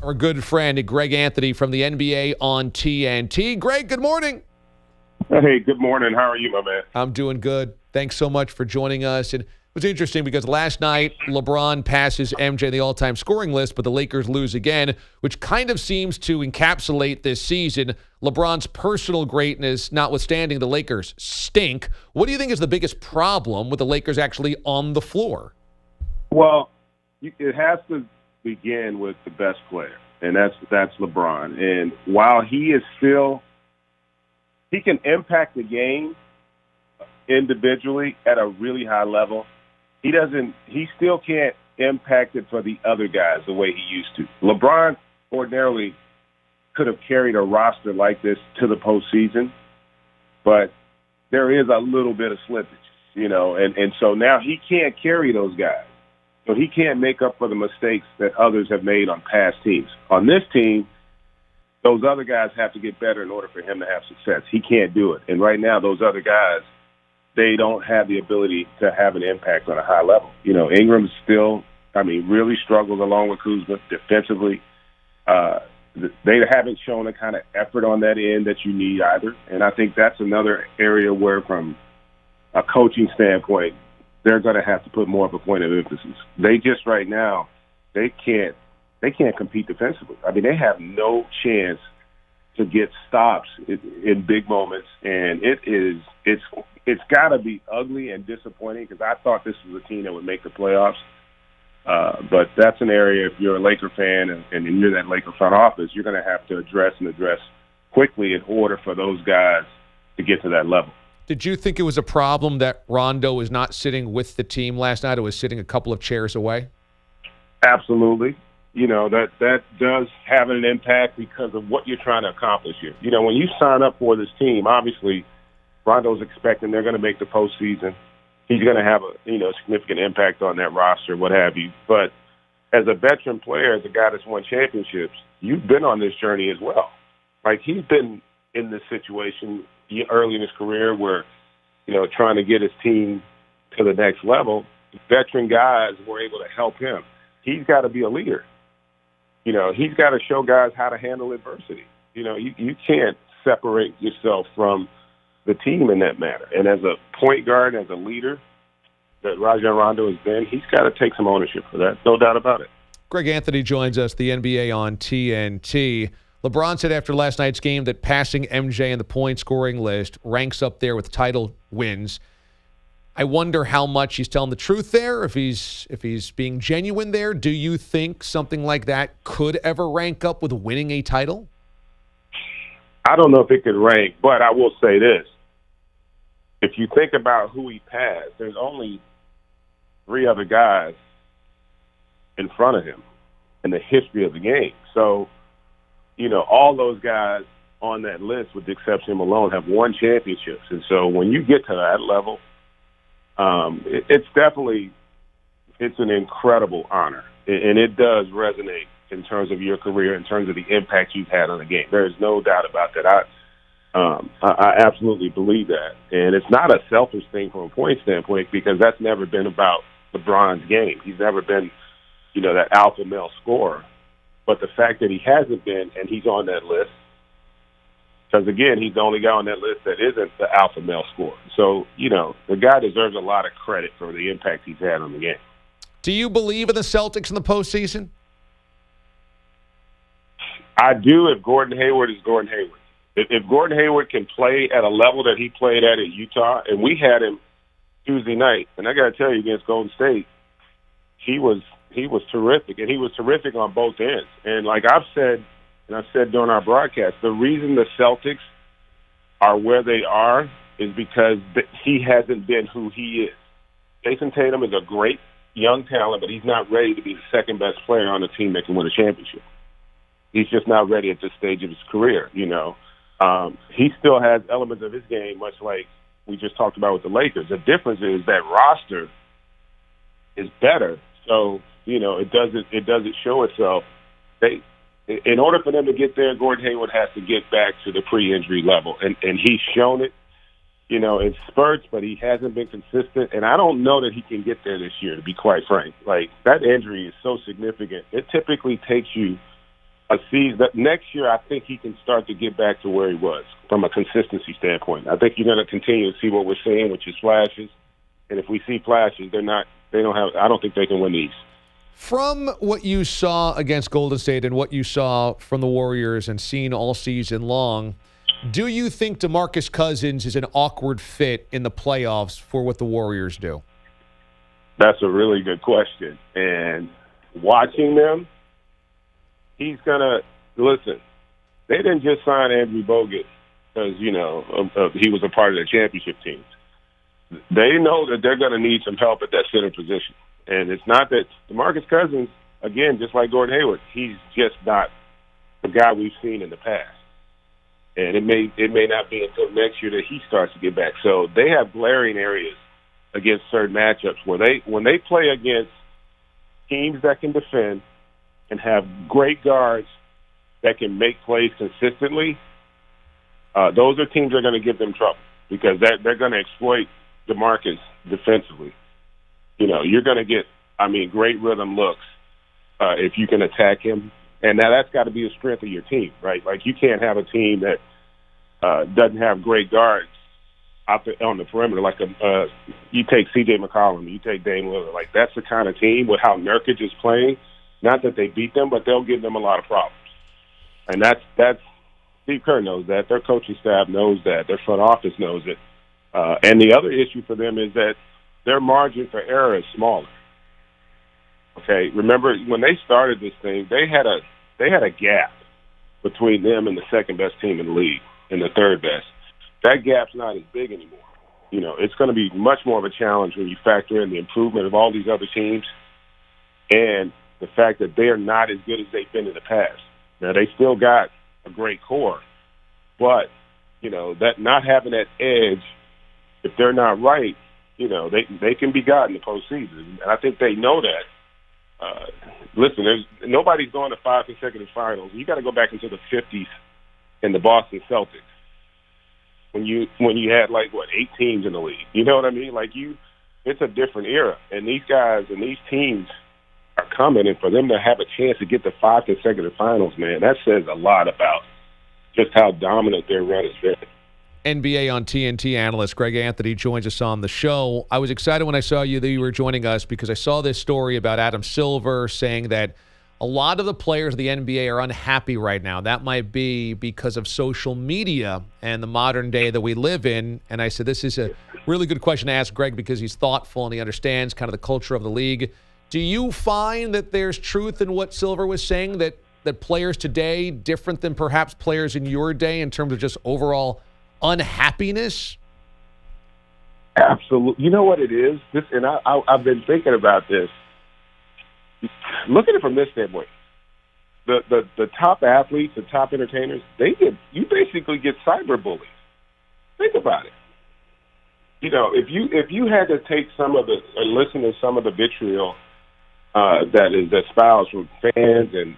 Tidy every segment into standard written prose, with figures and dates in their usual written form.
Our good friend Greg Anthony from the NBA on TNT. Greg, good morning. Hey, good morning. How are you, my man? I'm doing good. Thanks so much for joining us. And it was interesting because last night LeBron passes MJ in the all-time scoring list, but the Lakers lose again, which kind of seems to encapsulate this season. LeBron's personal greatness notwithstanding, the Lakers stink. What do you think is the biggest problem with the Lakers actually on the floor? Well, it has to begin with the best player, and that's LeBron. And while he can impact the game individually at a really high level, he still can't impact it for the other guys the way he used to. LeBron ordinarily could have carried a roster like this to the postseason, but there is a little bit of slippage, and so now he can't carry those guys. So he can't make up for the mistakes that others have made on past teams. On this team, those other guys have to get better in order for him to have success. He can't do it. And right now, those other guys, they don't have the ability to have an impact on a high level. Ingram still, really struggles along with Kuzma defensively. They haven't shown the kind of effort on that end that you need either. And I think that's another area where, from a coaching standpoint, they're going to have to put more of a point of emphasis. They just right now, they can't compete defensively. They have no chance to get stops in big moments, and it's got to be ugly and disappointing because I thought this was a team that would make the playoffs. But that's an area, if you're a Laker fan and you're that Laker front office, you're going to have to address quickly in order for those guys to get to that level. Did you think it was a problem that Rondo was not sitting with the team last night or was sitting a couple of chairs away? Absolutely. That does have an impact because of what you're trying to accomplish here. When you sign up for this team, obviously Rondo's expecting they're going to make the postseason. He's going to have a significant impact on that roster, what have you. But as a veteran player, as a guy that's won championships, you've been on this journey as well. He's been in this situation early in his career where, trying to get his team to the next level, veteran guys were able to help him. He's got to be a leader. He's got to show guys how to handle adversity. You can't separate yourself from the team in that manner. And as a point guard, as a leader that Rajon Rondo has been, he's got to take some ownership for that. No doubt about it. Greg Anthony joins us, the NBA on TNT. LeBron said after last night's game that passing MJ in the point-scoring list ranks up there with title wins. I wonder how much he's telling the truth there, if he's being genuine there. Do you think something like that could ever rank up with winning a title? I don't know if it could rank, but I will say this. If you think about who he passed, there's only 3 other guys in front of him in the history of the game. So, all those guys on that list, with the exception of Malone, have won championships. And so when you get to that level, it's an incredible honor. And it does resonate in terms of your career, in terms of the impact you've had on the game. There is no doubt about that. I absolutely believe that. And it's not a selfish thing from a point standpoint because that's never been about LeBron's game. He's never been, that alpha male scorer. But the fact that he hasn't been, and he's on that list, because, again, he's the only guy on that list that isn't the alpha male scorer. So, the guy deserves a lot of credit for the impact he's had on the game. Do you believe in the Celtics in the postseason? I do if Gordon Hayward is Gordon Hayward. If Gordon Hayward can play at a level that he played at Utah, and we had him Tuesday night, and I got to tell you, against Golden State, he was terrific, and he was terrific on both ends. And like I've said, and I said during our broadcast, the reason the Celtics are where they are is because he hasn't been who he is. Jason Tatum is a great young talent, but he's not ready to be the second-best player on the team that can win a championship. He's just not ready at this stage of his career, He still has elements of his game, much like we just talked about with the Lakers. The difference is that roster is better, so it doesn't show itself. In order for them to get there, Gordon Hayward has to get back to the pre-injury level, and he's shown it, in spurts, but he hasn't been consistent, and I don't know that he can get there this year, to be quite frank. Like, that injury is so significant. It typically takes you a season that next year, I think he can start to get back to where he was from a consistency standpoint. I think you're going to continue to see what we're seeing, which is flashes. And if we see flashes, I don't think they can win the East. From what you saw against Golden State and what you saw from the Warriors and seen all season long, do you think DeMarcus Cousins is an awkward fit in the playoffs for what the Warriors do? That's a really good question. And watching them, he's going to – listen, they didn't just sign Andrew Bogut because, he was a part of the championship teams. They know that they're going to need some help at that center position. And it's not that DeMarcus Cousins, again, just like Gordon Hayward, he's just not the guy we've seen in the past. And it may not be until next year that he starts to get back. So they have glaring areas against certain matchups where when they play against teams that can defend and have great guards that can make plays consistently, those are teams that are going to give them trouble because they're going to exploit DeMarcus defensively. You're going to get, great rhythm looks if you can attack him. And now that's got to be the strength of your team, right? Like you can't have a team that doesn't have great guards on the perimeter. Like you take C.J. McCollum, you take Damon Amendolara. Like that's the kind of team with how Nurkic is playing. Not that they beat them, but they'll give them a lot of problems. And that's Steve Kerr knows that. Their coaching staff knows that. Their front office knows it. And the other issue for them is that their margin for error is smaller. Okay, remember when they started this thing, they had a gap between them and the second best team in the league and the third best. That gap's not as big anymore. It's going to be much more of a challenge when you factor in the improvement of all these other teams and the fact that they are not as good as they've been in the past. Now they still got a great core, but that not having that edge, if they're not right, they can be got in the postseason, and I think they know that. Listen, nobody's going to 5 consecutive finals. You got to go back into the 50s in the Boston Celtics when you had 8 teams in the league. You know what I mean? It's a different era, and these guys and these teams are coming, and for them to have a chance to get to 5 consecutive finals, man, that says a lot about just how dominant their run has been. NBA on TNT analyst Greg Anthony joins us on the show. I was excited when I saw that you were joining us because I saw this story about Adam Silver saying that a lot of the players of the NBA are unhappy right now. That might be because of social media and the modern day that we live in. And I said, this is a really good question to ask Greg because he's thoughtful and he understands kind of the culture of the league. Do you find that there's truth in what Silver was saying, that players today different than perhaps players in your day in terms of just overall unhappiness? Absolutely. You know what it is? I've been thinking about this. Look at it from this standpoint. The top athletes, the top entertainers, you basically get cyber-bullied. Think about it. If you had to take and listen to some of the vitriol that espoused from fans and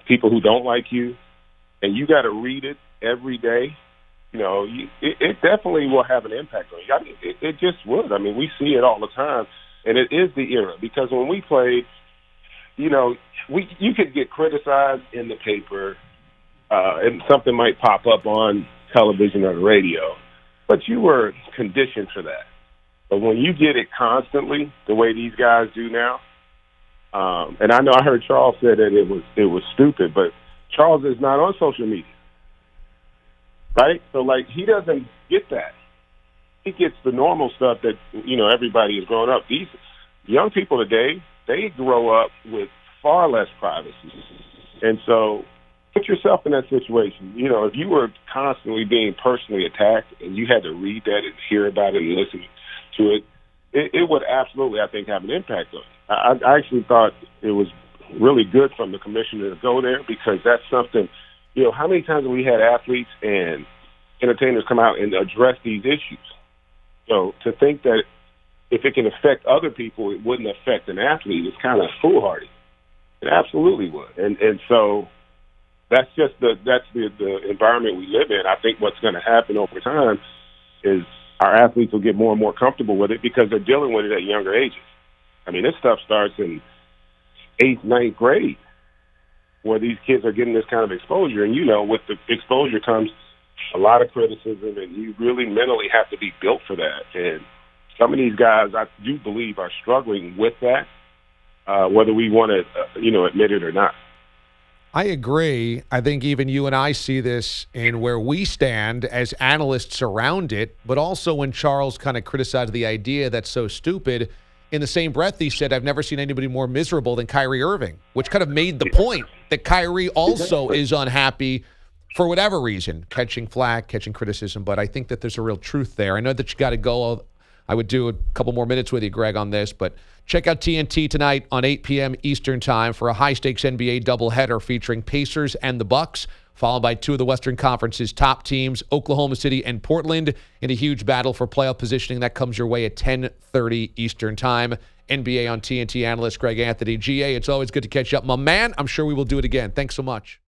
people who don't like you, and you got to read it every day, it definitely will have an impact on you. It just would. We see it all the time, and it is the era because when we played, you could get criticized in the paper, and something might pop up on television or the radio, but you were conditioned for that. But when you get it constantly, the way these guys do now, and I know I heard Charles say that it was stupid, but Charles is not on social media. Right? So, he doesn't get that. He gets the normal stuff that, everybody is growing up. These young people today, they grow up with far less privacy. And so put yourself in that situation. If you were constantly being personally attacked and you had to read that and hear about it and listen to it, it would absolutely, I think, have an impact on it. I actually thought it was really good from the commissioner to go there because that's something – how many times have we had athletes and entertainers come out and address these issues? So to think that if it can affect other people, it wouldn't affect an athlete is kind of foolhardy. It absolutely would. And so that's just the environment we live in. I think what's going to happen over time is our athletes will get more and more comfortable with it because they're dealing with it at younger ages. This stuff starts in 8th, 9th grade. where these kids are getting this kind of exposure. And, you know, with the exposure comes a lot of criticism, and you really mentally have to be built for that. And some of these guys, I do believe, are struggling with that, whether we want to, admit it or not. I agree. I think even you and I see this in where we stand as analysts around it, but also when Charles kind of criticized the idea that's so stupid, in the same breath he said, I've never seen anybody more miserable than Kyrie Irving, which kind of made the point that Kyrie also is unhappy for whatever reason, catching flack, catching criticism, but I think that there's a real truth there. I know that you got to go. I would do a couple more minutes with you, Greg, on this, but check out TNT tonight on 8 p.m. Eastern Time for a high-stakes NBA doubleheader featuring Pacers and the Bucks, followed by two of the Western Conference's top teams, Oklahoma City and Portland, in a huge battle for playoff positioning. That comes your way at 10:30 Eastern Time. NBA on TNT analyst Greg Anthony. GA, it's always good to catch up. My man, I'm sure we will do it again. Thanks so much.